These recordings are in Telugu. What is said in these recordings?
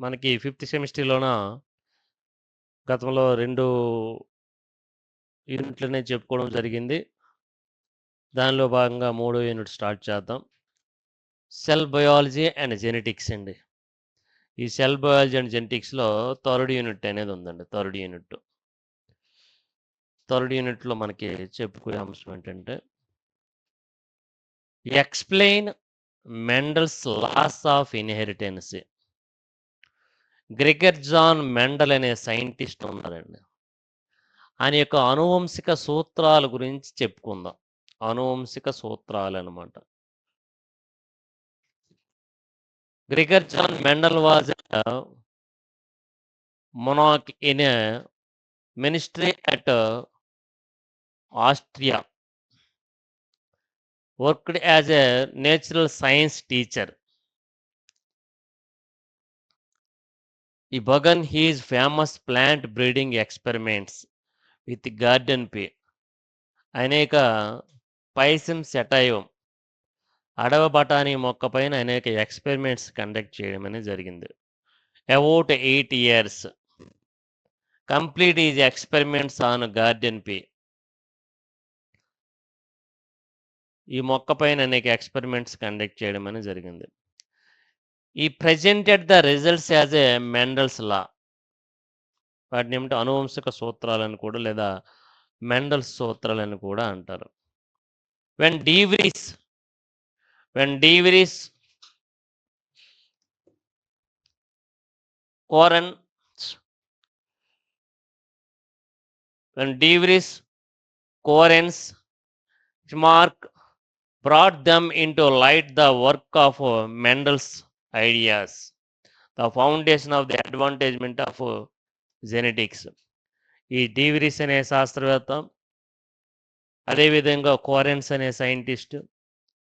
మనకి ఫిఫ్త్ సెమిస్టర్‌లోన గతంలో 2 యూనిట్లనే చెప్పుకోవడం జరిగింది. దానిలో భాగంగా 3 యూనిట్ స్టార్ట్ చేద్దాం. సెల్ బయాలజీ అండ్ జెనెటిక్స్ అండి. ఈ సెల్ బయాలజీ అండ్ జెనెటిక్స్‌లో థర్డ్ యూనిట్ అనేది ఉందండి. Third unit. థర్డ్ యూనిట్‌లో మనకి చెప్పుకునే అంశం ఏంటంటే explain Mendel's laws of inheritance. Gregor John Mendel అనే సైంటిస్ట్ ఉన్నారండి. ఆయన యొక్క ఆనువంశిక సూత్రాల గురించి చెప్పుకుందాం. ఆనువంశిక సూత్రాలనమాట. Gregor John Mendel was monarch in a ministry at Austria. Worked as a natural science teacher. He began his famous plant breeding experiments with garden pea. అనేక పైసిమ్ సెటైవం అడవి బఠానీ మొక్క పైన అనేక ఎక్స్పెరిమెంట్స్ కండక్ట్ చేయడం అనేది జరిగింది. About 8 years. Complete is experiments on garden P. ఈ మొక్క పైన అనేక ఎక్స్పెరిమెంట్స్ కండక్ట్ చేయడం అనేది జరిగింది. ఈ presented the results as a Mendel's law. వాటిని ఏమిటి అనువంశిక సూత్రాలను కూడా లేదా మెండల్స్ సూత్రాలను కూడా అంటారు. When de Vries Coren's remark brought them into light the work of Mendel's ideas, the foundation of the advancement of genetics. ఈ డీవ్రీస్ అనే శాస్త్రవేత్త, అదేవిధంగా కోరెన్స్ అనే సైంటిస్ట్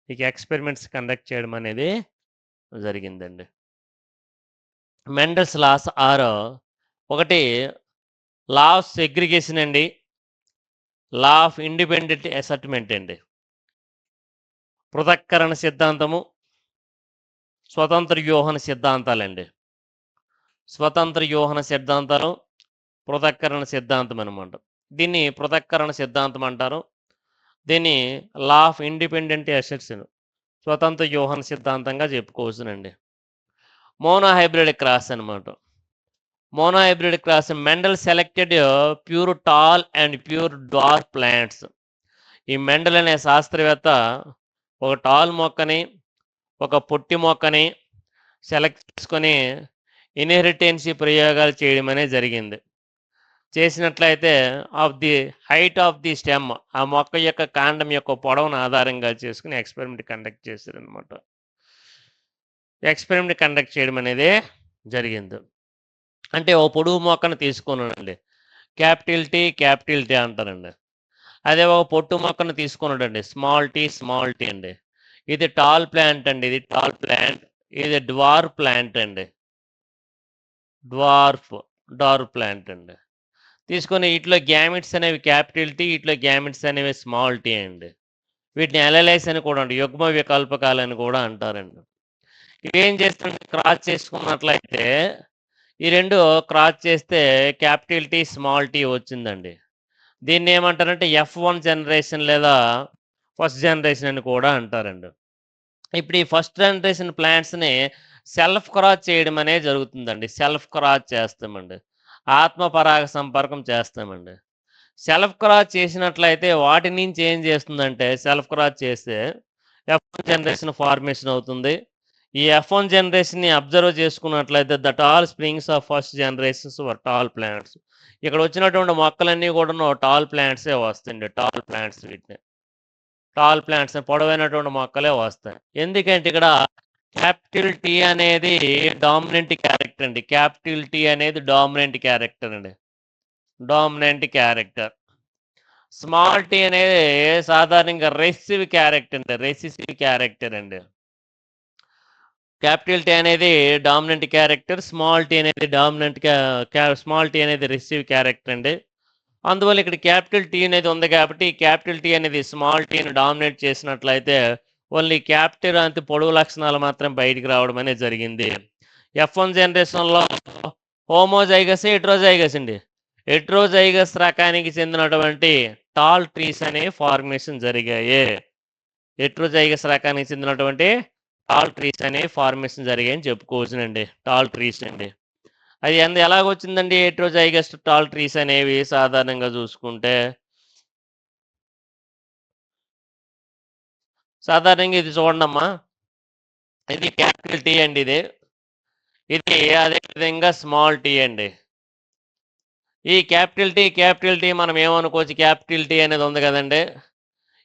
ఇక ఎక్స్పెరిమెంట్స్ కండక్ట్ చేయడం అనేది జరిగిందండి. మెండల్స్ లాస్ ఆర్ ఒకటి లా ఆఫ్ సెగ్రిగేషన్ అండి, లా ఆఫ్ ఇండిపెండెంట్ అసెట్మెంట్ అండి, పృథక్కరణ సిద్ధాంతము, స్వతంత్ర వ్యూహన సిద్ధాంతాలండి. స్వతంత్ర వ్యూహన సిద్ధాంతాలు, పృథక్కరణ సిద్ధాంతం అనమాట. దీన్ని పృథక్కరణ సిద్ధాంతం అంటారు. దీన్ని లా ఆఫ్ ఇండిపెండెంట్ అసెట్స్ స్వతంత్ర వ్యూహన సిద్ధాంతంగా చెప్పుకోవచ్చునండి. మోనోహైబ్రిడ్ క్రాస్ అనమాట. Monohybrid cross Mendel selected pure tall and pure dwarf plants. ఈ మెండల్ అనే శాస్త్రవేత్త ఒక టాల్ మొక్కని ఒక పొట్టి మొక్కని సెలెక్ట్ చేసుకొని ఇన్హెరిటెన్సీ ప్రయోగాలు చేయడం అనేది జరిగింది. చేసినట్లయితే of the height of the stem, ఆ మొక్క యొక్క కాండం యొక్క పొడవును ఆధారంగా చేసుకుని ఎక్స్పెరిమెంట్ కండక్ట్ చేశారనమాట. ఎక్స్పెరిమెంట్ కండక్ట్ చేయడం అనేది జరిగింది. అంటే ఓ పొడుగు మొక్కను తీసుకున్నాడండి, క్యాపిటల్ టీ అంటారండి. అదే ఒక పొట్టు మొక్కను తీసుకున్నాడండి, స్మాల్ టీ అండి. ఇది టాల్ ప్లాంట్ అండి, ఇది డ్వార్ఫ్ ప్లాంట్ అండి, డ్వార్ఫ్ ప్లాంట్ అండి. తీసుకొని ఇట్లా గ్యామిట్స్ అనేవి క్యాపిటల్ టీ, ఇట్లా గ్యామిట్స్ అనేవి స్మాల్ టీ అండి. వీటిని ఎలలైస్ అని కూడా అంటారు, యుగ్మ వికల్పకాలని కూడా అంటారండి. ఇవేం చేస్తుంటే క్రాస్ చేసుకున్నట్లయితే ఈ రెండు క్రాస్ చేస్తే క్యాపిటల్ టీ స్మాల్ టీ వచ్చిందండి. దీన్ని ఏమంటారంటే F1 జనరేషన్ లేదా ఫస్ట్ జనరేషన్ అని కూడా అంటారండి. ఇప్పుడు ఈ ఫస్ట్ జనరేషన్ ప్లాంట్స్ని సెల్ఫ్ క్రాస్ చేయడం అనేది జరుగుతుందండి. సెల్ఫ్ క్రాస్ చేస్తామండి, ఆత్మ పరాగ సంపర్కం చేస్తామండి. సెల్ఫ్ క్రాస్ చేసినట్లయితే వాటి నుంచి ఏం చేస్తుందంటే, సెల్ఫ్ క్రాస్ చేస్తే F1 జనరేషన్ ఫార్మేషన్ అవుతుంది. ఈ F1 జనరేషన్ని అబ్జర్వ్ చేసుకున్నట్లయితే the tall springs of first generations were tall plants. ఇక్కడ వచ్చినటువంటి మొక్కలన్నీ కూడా టాల్ ప్లాంట్సే వస్తాయండి. టాల్ ప్లాంట్స్, వీటిని టాల్ ప్లాంట్స్ పొడవైనటువంటి మొక్కలే వస్తాయి. ఎందుకంటే ఇక్కడ క్యాపిటల్ టీ అనేది డామినెంట్ క్యారెక్టర్ అండి. క్యాపిటల్ టీ అనేది డామినెంట్ క్యారెక్టర్ అండి, డామినెంట్ క్యారెక్టర్. స్మాల్ టీ అనేది సాధారణంగా రెసిసివ్ క్యారెక్టర్ అండి. క్యాపిటల్ టీ అనేది డామినెంట్ క్యారెక్టర్, స్మాల్ టీ అనేది రెసిసివ్ క్యారెక్టర్ అండి. అందువల్ల ఇక్కడ క్యాపిటల్ టీ అనేది ఉంది కాబట్టి క్యాపిటల్ టీ అనేది స్మాల్ టీని డామినేట్ చేసినట్లయితే ఓన్లీ క్యాపిటల్ అంత పొడవు లక్షణాలు మాత్రం బయటికి రావడం అనేది జరిగింది. F1 జనరేషన్‌లో హోమోజైగస్, హెటెరోజైగస్ అండి. హెటెరోజైగస్ రకానికి చెందినటువంటి టాల్ ట్రీస్ అనేవి ఫార్మేషన్ జరిగాయి. హెటెరోజైగస్ రకానికి చెందినటువంటి టాల్ ట్రీస్ అనేవి ఫార్మేషన్ జరిగాయని చెప్పుకోవచ్చునండి. టాల్ ట్రీస్ అండి. అది ఎలాగొచ్చిందండి హెటెరోజైగస్ టాల్ ట్రీస్ అనేవి సాధారణంగా చూసుకుంటే? సాధారణంగా ఇది చూడండమ్మా. ఇది క్యాపిటల్ టీ అండి ఇది. ఇది అదేవిధంగా స్మాల్ టీ అండి. ఈ క్యాపిటల్ టీ మనం ఏమనుకోవచ్చు, క్యాపిటల్ టీ అనేది ఉంది కదండి.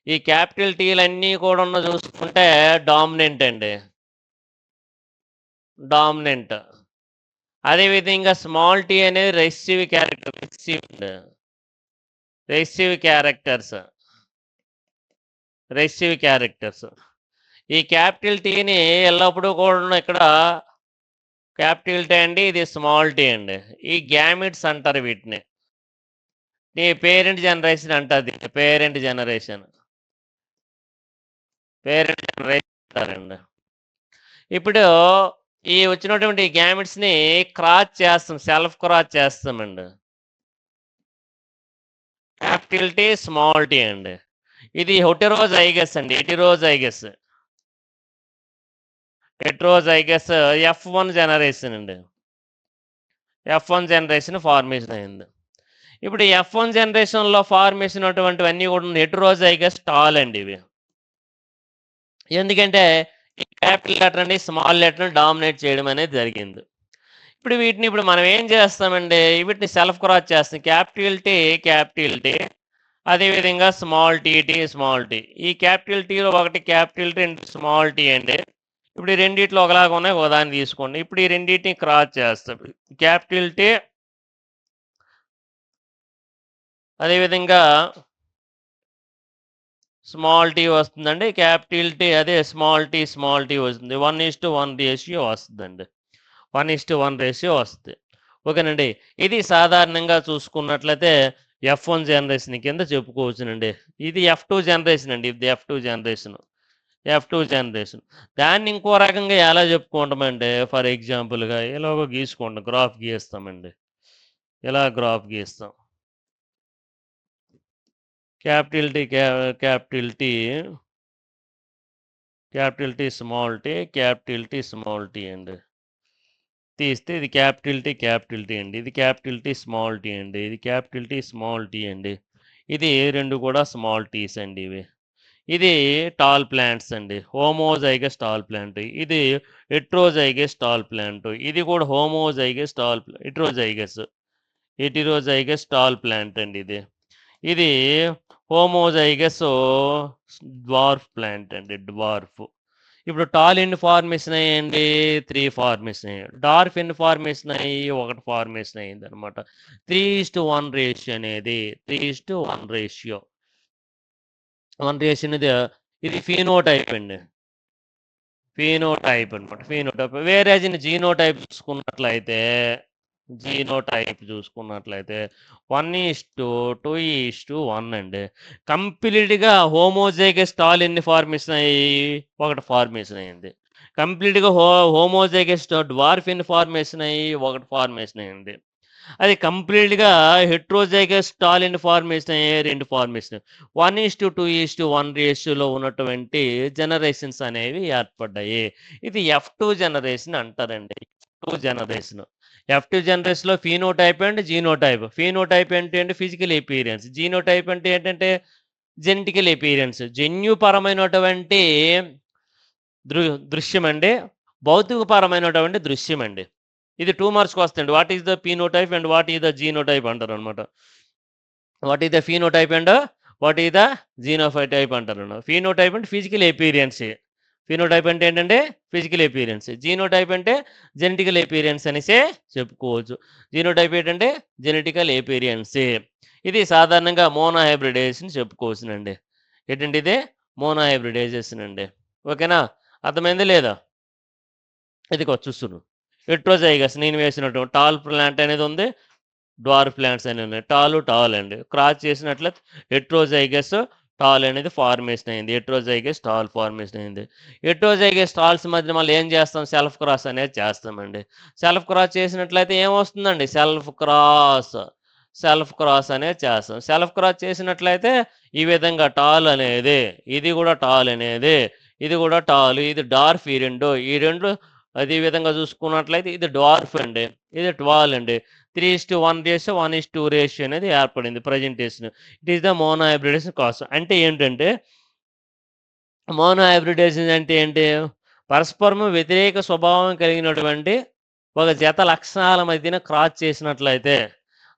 ఈ క్యాపిటల్ టీలన్నీ కూడా చూసుకుంటే డామినెంట్ అండి. డామినెంట్. అదేవిధంగా స్మాల్ టీ అనేది రెసివ్ క్యారెక్టర్స్. ఈ క్యాపిటల్ టీని ఎల్లప్పుడూ కూడా ఇక్కడ క్యాపిటల్ టీ అండి, ఇది స్మాల్ టీ అండి. ఈ గ్యామిట్స్ అంటారు వీటిని. ఈ పేరెంట్ జనరేషన్ అంటారు. పేరెంట్ జనరేషన్ అంటారండి. ఇప్పుడు ఈ వచ్చినటువంటి గ్యామిట్స్ని క్రాస్ చేస్తాం, సెల్ఫ్ క్రాస్ చేస్తామండి. క్యాపిటల్ టీ, స్మాల్ టీ అండి. ఇది హెటెరోజైగస్ అండి. హెటెరోజైగస్ F1 జనరేషన్ అండి. F1 జనరేషన్ ఫార్మేషన్ అయింది. ఇప్పుడు F1 జనరేషన్లో ఫార్మేషన్ అటువంటివన్నీ కూడా హెటెరోజైగస్ టాల్ అండి ఇవి. ఎందుకంటే ఈ క్యాపిటల్ లెటర్ అండి స్మాల్ లెటర్ని డామినేట్ చేయడం అనేది జరిగింది. ఇప్పుడు మనం ఏం చేస్తామండి, వీటిని సెల్ఫ్ క్రాస్ చేస్తాం. క్యాపిటల్ టీ అదేవిధంగా స్మాల్ టీ. ఈ క్యాపిటల్ టీలో ఒకటి క్యాపిటల్ టీ, స్మాల్ టీ అండి. ఇప్పుడు ఈ రెండిట్లో ఒకలాగా ఉన్నాయి, ఒకదాన్ని తీసుకోండి. ఇప్పుడు ఈ రెండింటిని క్రాస్ చేస్తాం. క్యాపిటల్ టీ అదేవిధంగా స్మాల్ టీ వస్తుందండి. క్యాపిటల్ టీ అదే స్మాల్ టీ వస్తుంది. 1:1 రేషియో వస్తుందండి. 1:1 రేషియో వస్తుంది. ఓకేనండి. ఇది సాధారణంగా చూసుకున్నట్లయితే F1 జనరేషన్ కింద చెప్పుకోవచ్చునండి. ఇది F2 జనరేషన్ అండి. ఇది F2 జనరేషన్. దాన్ని ఇంకో రకంగా ఎలా చెప్పుకుంటామంటే, ఫర్ ఎగ్జాంపుల్గా ఇలాగో గీసుకోండి, గ్రాఫ్ గీస్తామండి. ఇలా గ్రాఫ్ గీస్తాం. క్యాపిటల్ టీ, స్మాల్ టీ అండి. తీస్తే ఇది క్యాపిటల్ టీ అండి. ఇది క్యాపిటల్ టీ, స్మాల్ టీ అండి. ఇది క్యాపిటల్ టీ, స్మాల్ టీ అండి. ఇది రెండు కూడా స్మాల్ టీస్ అండి ఇవి. ఇది టాల్ ప్లాంట్స్ అండి. Homozygous tall plant. ఇది హెటెరోజైగస్ టాల్ ప్లాంట్. ఇది కూడా హోమోజైగస్ హెటెరోజైగస్ టాల్ ప్లాంట్ అండి ఇది. ఇది హోమోజైగస్ డ్వార్ఫ్ ప్లాంట్ అండి. ఇప్పుడు టాల్ ఎన్ని ఫార్మేషన్ అయ్యండి? 3 ఫార్మేషన్ అయ్యాయి. డార్ఫ్ ఎన్ని ఫార్మేషన్ అయ్యి? 1 ఫార్మేషన్ అయ్యింది అనమాట. 3:1 రేషియో అనేది 3:1 రేషియో. 1 రేషియో అనేది ఇది ఫీనోటైప్ అండి. ఫీనోటైప్ అనమాట. వేరే జీనోటైప్ చూసుకున్నట్లయితే 1:2:1 అండి. కంప్లీట్గా హోమోజైగస్ టాల్ ఎన్ని ఫార్మేషన్ అయ్యి? 1 ఫార్మేషన్ అయ్యింది. కంప్లీట్గా హోమోజైగస్ డ్వార్ఫ్ ఎన్ని ఫార్మేషన్ అయ్యి? 1 ఫార్మేషన్ అయ్యింది. అది కంప్లీట్గా హెటెరోజైగస్ టాల్ ఎన్ని ఫార్మేషన్ అయ్యాయి? 2 ఫార్మేషన్. 1:2:1 రేషియోలో ఉన్నటువంటి జనరేషన్స్ అనేవి ఏర్పడ్డాయి. ఇది F2 జనరేషన్ అంటారండి. F2 జనరేషన్లో ఫీనోటైప్ అండ్ జీనోటైప్. ఫీనోటైప్ అంటే ఫిజికల్ ఎపీరియన్స్. జీనోటైప్ అంటే ఏంటంటే జెనెటికల్ ఎపీరియన్స్. జన్యుపరమైనటువంటి దృశ్యం అండి, భౌతికపరమైనటువంటి దృశ్యం అండి. ఇది 2 మార్క్స్కి వస్తుంది. What is the phenotype and what is the genotype అంటారు అనమాట. What is the phenotype and what is the genotype అంటారు. ఫీనోటైప్ అంటే ఫిజికల్ ఎపీరియన్స్. ఫీనోటైప్ అంటే ఏంటంటే ఫిజికల్ ఎపీరియన్స్. జీనోటైప్ అంటే జెనెటికల్ ఎపీరియన్స్ అనేసి చెప్పుకోవచ్చు. జీనోటైప్ ఏంటంటే జెనెటికల్ ఎపీరియన్స్. ఇది సాధారణంగా మోనోహైబ్రిడైజేషన్ చెప్పుకోవచ్చునండి. ఏంటంటే ఇది మోనోహైబ్రిడైజేషన్ అండి. ఓకేనా? అర్థమైంది లేదా? ఇది చూస్తున్నాను. హెటెరోజైగస్ నేను వేసినటువంటి టాల్ ప్లాంట్ అనేది ఉంది, డ్వార్ఫ్ ప్లాంట్స్ అనేవి ఉన్నాయి. టాల్ అండి. క్రాస్ చేసినట్లయితే హెటెరోజైగస్ టాల్ అనేది ఫార్మేషన్ అయింది. హెటెరోజైగస్ టాల్ ఫార్మేషన్ అయింది. హెటెరోజైగస్ టాల్స్ మధ్య మళ్ళీ ఏం చేస్తాం? సెల్ఫ్ క్రాస్ అనేది చేస్తామండి. సెల్ఫ్ క్రాస్ చేసినట్లయితే ఏమొస్తుందండి? సెల్ఫ్ క్రాస్ అనేది చేస్తాం. సెల్ఫ్ క్రాస్ చేసినట్లయితే ఈ విధంగా టాల్ అనేది, ఇది కూడా టాల్ అనేది, ఇది కూడా టాల్, ఇది డార్ఫ్, ఈ రెండు అదే విధంగా చూసుకున్నట్లయితే ఇది డార్ఫ్ అండి, ఇది 12 అండి. 3:1 రేషియో 1:2 రేషియో అనేది ఏర్పడింది presentation. It is the mono hybridisation cost. అంటే ఏంటంటే మోనో హైబ్రిడేషన్ అంటే ఏంటి? పరస్పరము వ్యతిరేక స్వభావం కలిగినటువంటి ఒక జత లక్షణాల మధ్యన క్రాస్ చేసినట్లయితే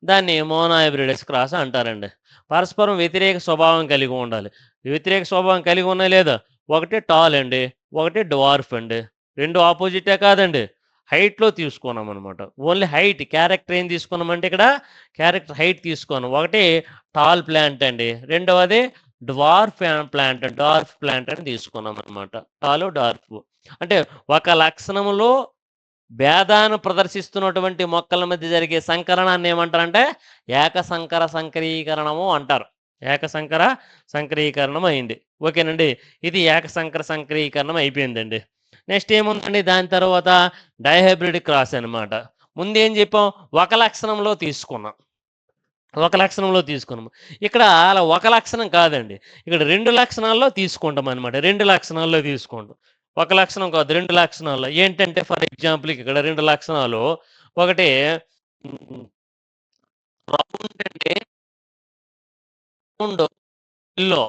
దాన్ని మోనో హైబ్రిడస్ క్రాస్ అంటారండి. పరస్పరం వ్యతిరేక స్వభావం కలిగి ఉండాలి. వ్యతిరేక స్వభావం కలిగి ఉన్నా లేదా? ఒకటి టాల్ అండి, ఒకటి డ్వార్ఫ్ అండి. రెండు ఆపోజిటే కాదండి, హైట్లో తీసుకున్నాం అనమాట. ఓన్లీ హైట్, క్యారెక్టర్ ఏం తీసుకున్నామంటే ఇక్కడ క్యారెక్టర్ హైట్ తీసుకున్నాం. ఒకటి టాల్ ప్లాంట్ అండి, రెండవది డ్వార్ఫ్ ప్లాంట్ అని తీసుకున్నాం అనమాట. టాలు డార్ఫ్ అంటే ఒక లక్షణములో భేదాన్ని ప్రదర్శిస్తున్నటువంటి మొక్కల మధ్య జరిగే సంకరణాన్ని ఏమంటారంటే ఏకసంకర సంకరీకరణము అంటారు. ఏకసంకర సంకరీకరణం అయింది. ఓకేనండి, ఇది ఏకసంకర సంకరీకరణం అయిపోయిందండి. నెక్స్ట్ ఏముందండి? దాని తర్వాత డైహైబ్రిడ్ క్రాస్ అనమాట. ముందేం చెప్పాం? ఒక లక్షణంలో తీసుకున్నాం. ఇక్కడ అలా ఒక లక్షణం కాదండి, ఇక్కడ 2 లక్షణాల్లో తీసుకుంటాం అనమాట. 2 లక్షణాల్లో తీసుకుంటాం, ఒక లక్షణం కాదు, 2 లక్షణాల్లో. ఏంటంటే ఫర్ ఎగ్జాంపుల్ ఇక్కడ 2 లక్షణాలు, ఒకటి రౌండ్ అంటే రౌండ్ ఎల్లో,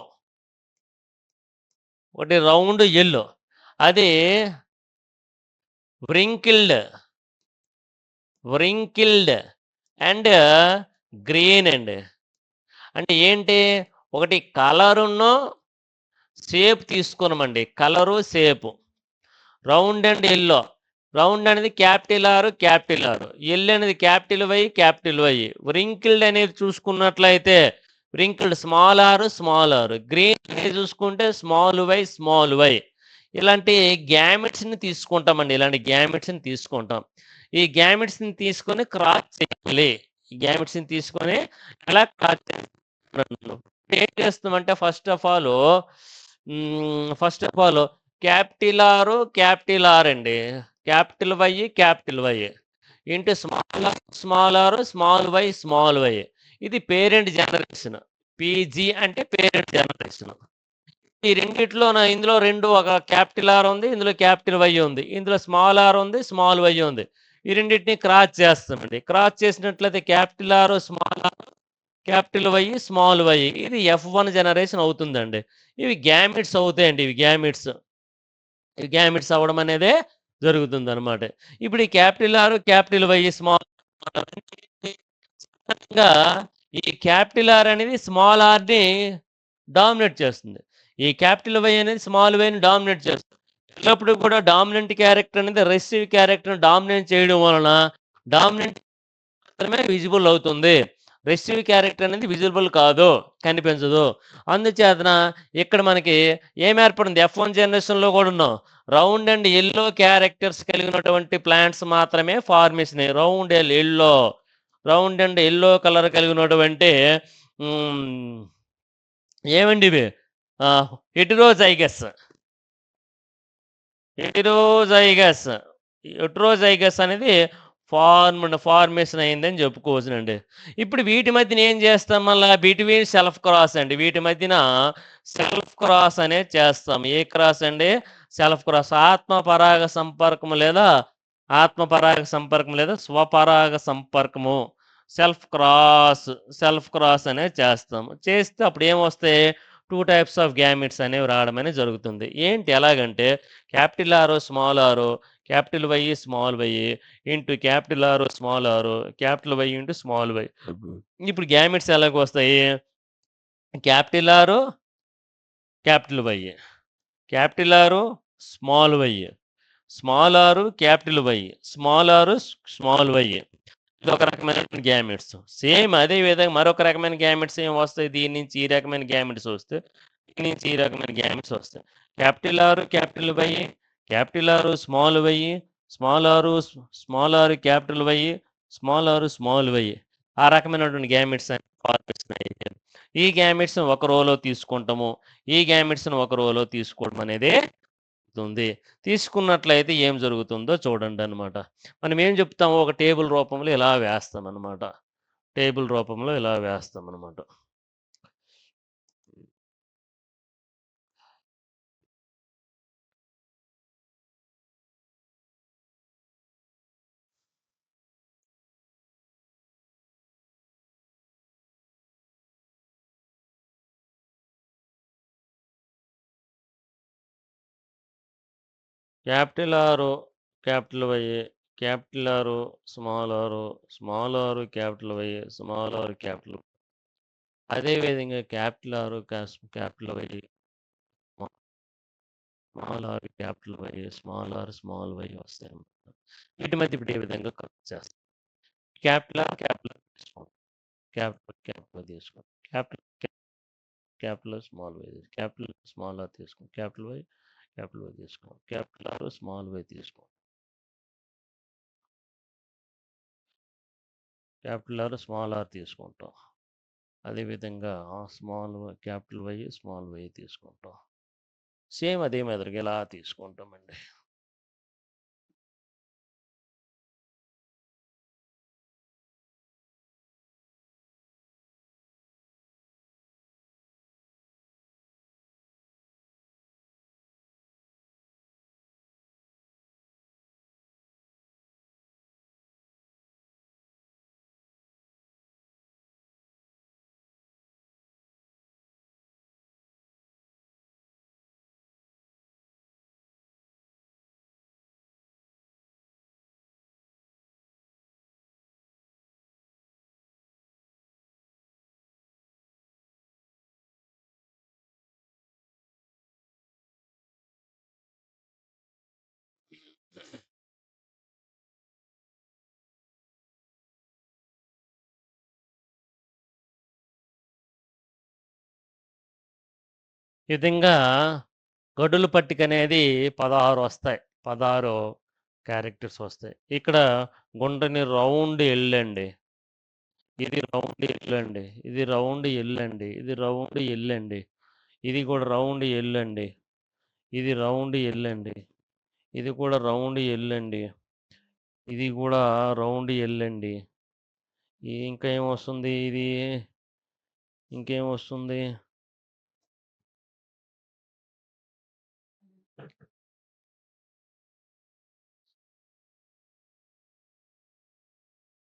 ఒకటి రౌండ్ ఎల్లో, అది వ్రింకిల్డ్ అండ్ గ్రీన్ అండి. అంటే ఏంటి? ఒకటి కలరును షేప్ తీసుకున్నామండి, colour shape. Round and yellow, round అనేది క్యాపిటల్ ఆర్, ఎల్ అనేది క్యాపిటల్ వై. వ్రింకిల్డ్ అనేది చూసుకున్నట్లయితే వ్రింకిల్డ్ స్మాల్ ఆర్, గ్రీన్ అనేది చూసుకుంటే స్మాల్ వై. ఇలాంటి గ్యామెట్స్ని తీసుకుంటామండి, ఈ గ్యామెట్స్ని తీసుకొని క్రాస్ చేయాలి. ఎలా క్రాస్ చేస్తున్నాను? ఏం చేస్తామంటే first of all capital R అండి, capital Y into small Y. ఇది పేరెంట్ జనరేషన్. పీజీ అంటే పేరెంట్ జనరేషన్. ఈ రెండిట్లో ఇందులో రెండు, ఒక క్యాపిటల్ ఆర్ ఉంది, ఇందులో క్యాపిటల్ వై ఉంది, ఇందులో స్మాల్ ఆర్ ఉంది, స్మాల్ వై ఉంది. ఈ రెండింటిని క్రాస్ చేస్తామండి. క్రాస్ చేసినట్లయితే capital R, capital Y, small Y, ఇది F1 జనరేషన్ అవుతుందండి. ఇవి గ్యామిట్స్ అవుతాయండి, ఇవి గ్యామిట్స్ అవ్వడం అనేదే జరుగుతుంది అనమాట. ఇప్పుడు ఈ capital R, capital Y, small ఈ క్యాపిటల్ ఆర్ అనేది స్మాల్ ఆర్ని డామినేట్ చేస్తుంది, ఈ క్యాపిటల్ వై అనేది స్మాల్ వైని డామినేట్ చేస్తుంది. ఎల్లప్పుడు కూడా డామినెంట్ క్యారెక్టర్ అనేది రెసివ్ క్యారెక్టర్ డామినేట్ చేయడం వలన డామినెంట్ మాత్రమే విజిబుల్ అవుతుంది, రెసివ్ క్యారెక్టర్ అనేది విజిబుల్ కాదు, కనిపించదు. అందుచేతన ఇక్కడ మనకి ఏం ఏర్పడింది? F1 జనరేషన్లో కూడా ఉన్నాం, రౌండ్ అండ్ ఎల్లో క్యారెక్టర్స్ కలిగినటువంటి ప్లాంట్స్ మాత్రమే formation. Round and yellow colour కలిగినటువంటి ఏమండి ఇవి? హెటెరోజైగస్ అనేది ఫార్మేషన్ అయిందని చెప్పుకోవచ్చునండి. ఇప్పుడు వీటి మధ్యన ఏం చేస్తాం? మళ్ళీ బిట్వీన్ సెల్ఫ్ క్రాస్ అండి, వీటి మధ్యన సెల్ఫ్ క్రాస్ అనేది చేస్తాం. ఏ క్రాస్ అండి? Self cross. ఆత్మపరాగ సంపర్కము లేదా స్వపరాగ సంపర్కము, సెల్ఫ్ క్రాస్ అనేది చేస్తాం. చేస్తే అప్పుడు ఏమొస్తాయి? 2 టైప్స్ ఆఫ్ గ్యామిట్స్ అనేవి రావడం అనేది జరుగుతుంది. ఏంటి ఎలాగంటే capital R, small R, capital Y, small Y into capital R, small R, capital Y into small Y. ఇప్పుడు గ్యామిట్స్ ఎలాగ వస్తాయి? Capital R, capital Y, capital R, small Y, small R, capital Y, small R, small Y. ఇది ఒక రకమైన గ్యామిట్స్. సేమ్ అదే విధంగా మరొక రకమైన గ్యామిట్స్ ఏం వస్తాయి? దీని నుంచి ఈ రకమైన గ్యామిట్స్ వస్తాయి, దీని నుంచి ఈ రకమైన గ్యామిట్స్ వస్తాయి. Capital R, capital Y, capital R, small Y, small R, capital Y, small Y. ఆ రకమైనటువంటి గ్యామిట్స్ ఫార్మేషన్ అయ్యాయి. ఈ గ్యామెట్స్‌ని ఒక రోలో తీసుకుంటాము. ఈ గ్యామెట్స్‌ని ఒక రోలో తీసుకోవడం అనేది ఉంది. తీసుకున్నట్లయితే ఏం జరుగుతుందో చూడండనమాట. మనం ఏం చెప్తాము, ఒక టేబుల్ రూపంలో ఇలా వేస్తామనమాట. టేబుల్ రూపంలో ఇలా వేస్తామనమాట. Capital R, capital Y, capital R, small R, small R, capital Y, small R, capital. అదేవిధంగా capital R, capital Y, small R, capital Y, small R, small Y వస్తాయి. వీటి మధ్య ఇప్పుడు ఏ విధంగా కరెక్ట్ చేస్తాం. క్యాపిటల్ ఆర్, క్యాపిటల్ తీసుకోండి. క్యాపిటల్ క్యాపిటల్ తీసుకోండి. Capital capital small Y, capital small R తీసుకోండి. క్యాపిటల్ వై, క్యాపిటల్ వై తీసుకోండి. క్యాపిటల్ ఆర్, స్మాల్ వై తీసుకోండి. క్యాపిటల్ ఆర్, స్మాల్ ఆర్ తీసుకుంటాం. అదేవిధంగా small capital Y, small Y తీసుకుంటాం. సేమ్ అదే మెథడ్గా ఇలా తీసుకుంటామండి. ఈ విధంగా గడుల పట్టిక అనేది 16 వస్తాయి. 16 క్యారెక్టర్స్ వస్తాయి. ఇక్కడ గుండ్రని రౌండ్ ఎల్ అండి. ఇది రౌండ్ ఎల్ అండి. ఇది రౌండ్ ఎల్ అండి. ఇది రౌండ్ ఎల్ అండి. ఇది కూడా రౌండ్ ఎల్ అండి. ఇది రౌండ్ ఎల్ అండి. ఇది కూడా రౌండ్ ఎల్ అండి. ఇది కూడా రౌండ్ ఎల్ అండి. ఇంకా ఏమొస్తుంది ఇది? ఇంకేమొస్తుంది?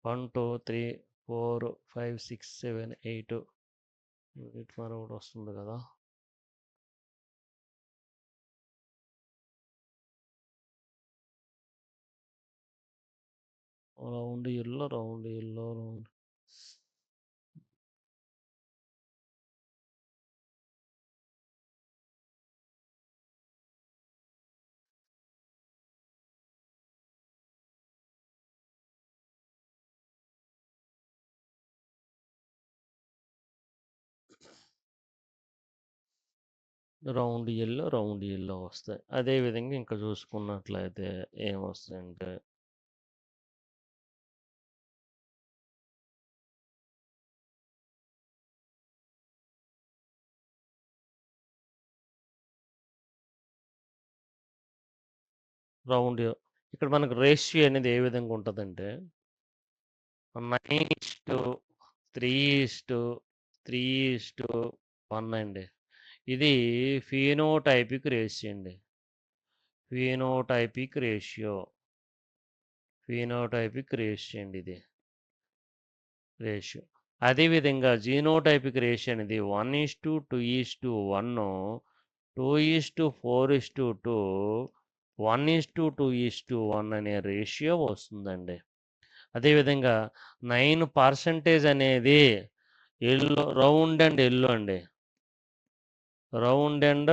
1, 2, 3, 4, 5, 6, 7, 8 మరొకటి వస్తుంది కదా. Round yellow, round yellow, round round yellow, round yellow వస్తాయి. అదేవిధంగా ఇంకా చూసుకున్నట్లయితే ఏమొస్తాయంటే రౌండ్ ఇక్కడ మనకు రేషియో అనేది ఏ విధంగా ఉంటుందంటే 9:3:3:1 అండి. ఇది ఫీనోటైపిక్ రేషియో అండి. ఫీనోటైపిక్ రేషియో అండి ఇది రేషియో. అదేవిధంగా జీనోటైపిక్ రేషియో అనేది 1:2:1, 2:4:2, 1:2:1 అనే రేషియో వస్తుందండి. అదేవిధంగా 9% అనేది ఎల్లో, రౌండ్ అండ్ ఎల్లో అండి. రౌండ్ అండ్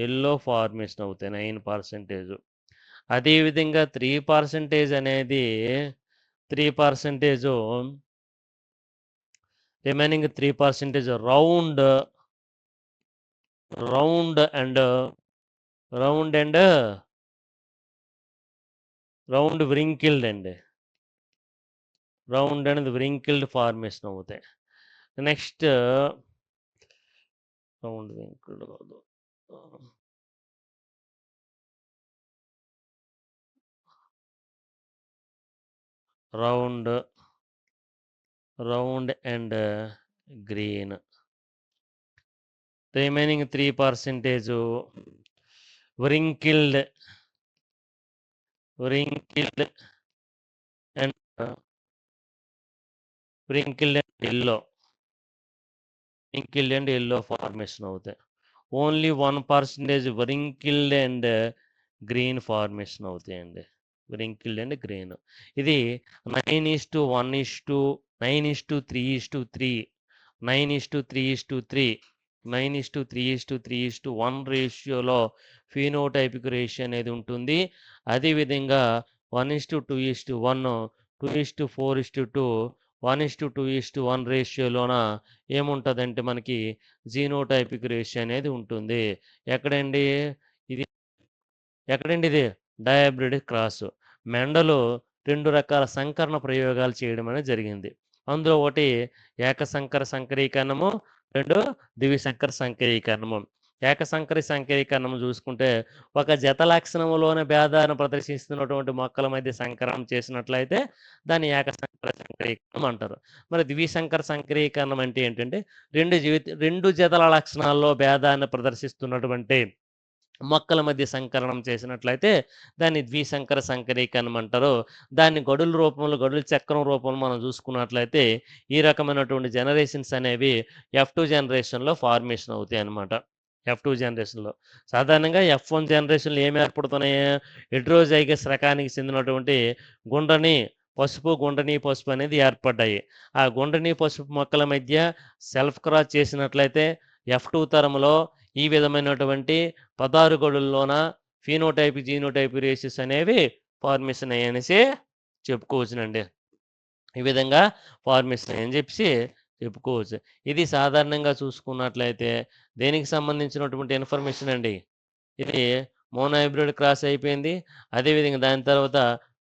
ఎల్లో ఫార్మేషన్ అవుతాయి 9%. అదేవిధంగా 3% అనేది 3% remaining 3% round and round wrinkled అండి. రౌండ్ అనేది వ్రింకిల్డ్ ఫార్మేషన్ అవుతాయి. నెక్స్ట్ రౌండ్ వింకిల్డ్ కాదు, round and green. Remaining 3% wrinkled and yellow formation అవుతాయి. Only 1% wrinkled and green formation అవుతాయండి. wrinkled and green. ఇది 9:1:9:3:3 9:3:3:1 రేషియోలో ఫీనోటైపిక్ రేషియో అనేది ఉంటుంది. అదేవిధంగా 1:2:1 2:4:2 1:2:1 రేషియోలోన ఏముంటుందంటే మనకి జీనోటైపిక్ రేషియో అనేది ఉంటుంది. ఎక్కడండి ఇది డయాబ్రిడ్ క్రాస్. మెండలు 2 రకాల సంకరణ ప్రయోగాలు చేయడం అనేది జరిగింది. అందులో ఒకటి ఏకసంకర సంకరీకరణము, 2 ద్విసంకర సంకరీకరణము. ఏకసంకర సంకరీకరణం చూసుకుంటే ఒక జత లక్షణములోని భేదాన్ని ప్రదర్శిస్తున్నటువంటి మొక్కల మధ్య సంకరణం చేసినట్లయితే దాన్ని ఏకసంకర సంకరీకరణం అంటారు. మరి ద్విసంకర సంకరీకరణం అంటే ఏంటంటే 2 జతల లక్షణాల్లో భేదాన్ని ప్రదర్శిస్తున్నటువంటి మొక్కల మధ్య సంకరణం చేసినట్లయితే దాన్ని ద్విసంకర సంకరీకరణం అంటారు. దాన్ని గడుల చక్రం రూపంలో మనం చూసుకున్నట్లయితే ఈ రకమైనటువంటి జనరేషన్స్ అనేవి F2 జనరేషన్లో ఫార్మేషన్ అవుతాయి అన్నమాట. F2 జనరేషన్లో సాధారణంగా F1 జనరేషన్లో ఏమి ఏర్పడుతున్నాయి? హెట్రోజైగస్ రకానికి చెందినటువంటి గుండ్రని పసుపు అనేది ఏర్పడ్డాయి. ఆ గుండ్రని పసుపు మొక్కల మధ్య సెల్ఫ్ క్రాస్ చేసినట్లయితే F2 తరంలో ఈ విధమైనటువంటి 16 గడుల్లోన ఫీనోటైప్ జీనోటైప్ రేషియోస్ అనేవి ఫార్మేషన్ అయ్యనేసి చెప్పుకోవచ్చునండి. ఈ విధంగా ఫార్మేషన్ అని చెప్పి చెప్పుకోవచ్చు. ఇది సాధారణంగా చూసుకున్నట్లయితే దేనికి సంబంధించినటువంటి ఇన్ఫర్మేషన్ అండి. ఇది మోనోహైబ్రిడ్ క్రాస్ అయిపోయింది. అదేవిధంగా దాని తర్వాత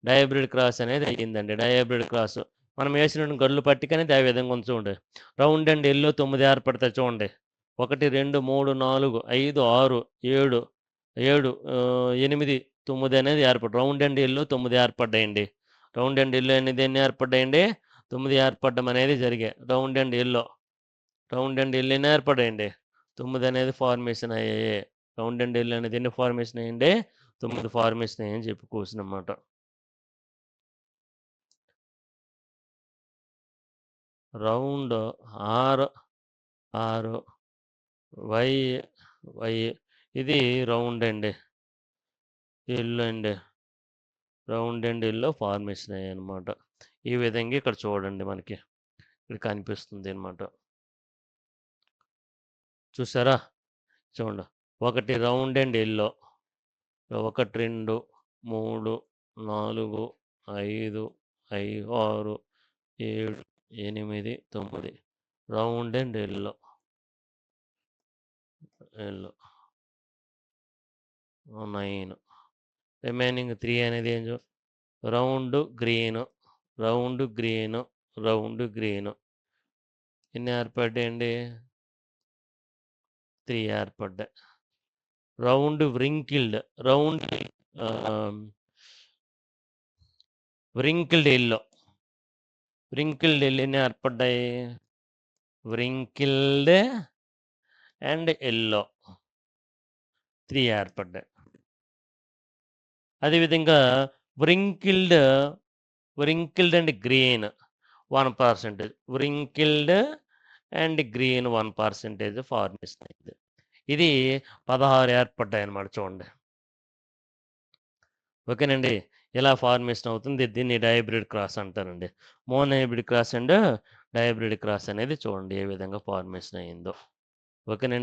డయాబ్రిడ్ క్రాస్ అనేది అయ్యిందండి. డయాబ్రిడ్ క్రాస్ మనం వేసినటువంటి గడులు పట్టిక అనేది ఆ విధంగా ఉంది చూడండి. రౌండ్ అండ్ ఎల్లో 9 ఏర్పడతాయి చూడండి. 1 2 3 4 5 6 7 8 9 అనేది రౌండ్ అండ్ ఎల్లో 9 ఏర్పడ్డాయండి. రౌండ్ అండ్ ఎల్లో అనేది ఎన్ని ఏర్పడ్డాయండి? 9 ఏర్పడడం అనేది జరిగాయి. రౌండ్ అండ్ ఎల్లో ఎన్ని ఏర్పడాయండి? 9 అనేది ఫార్మేషన్ అయ్యాయి. రౌండ్ అండ్ ఎల్లో అనేది ఎన్ని ఫార్మేషన్ అయ్యండి? 9 ఫార్మేషన్ అయ్యాయని చెప్పుకోవచ్చు అన్నమాట. రౌండ్ ఆర్ వై ఇది రౌండ్ అండి ఎల్లో ఫార్మేషన్ అయ్యాయి అనమాట. ఈ విధంగా ఇక్కడ చూడండి మనకి ఇక్కడ కనిపిస్తుంది అనమాట. చూసారా? చూడండి. 1 round and yellow 1 2 3 4 5 6 7 8 9 round and yellow 9 remaining 3 అనేది ఏం రౌండ్ గ్రీన్ ఎన్ని ఏర్పడ్డాయండి? 3 ఏర్పడ్డాయి. రౌండ్ వ్రింకిల్డ్ ఎల్లో ఎన్ని ఏర్పడ్డాయి? వ్రింకిల్డ్ అండ్ ఎల్లో 3 ఏర్పడ్డాయి. అదేవిధంగా wrinkled and green 1%. Wrinkled and green 1% formation అయింది. ఇది 16 ఏర్పడ్డాయి అన్నమాట చూడండి. ఓకేనండి. ఇలా ఫార్మేషన్ అవుతుంది. దీన్ని డయాబ్రిడ్ క్రాస్ అంటారండి. మోనోహైబ్రిడ్ క్రాస్ అండ్ డయాబ్రిడ్ క్రాస్ అనేది చూడండి ఏ విధంగా ఫార్మేషన్ అయిందో. ఓకేనండి.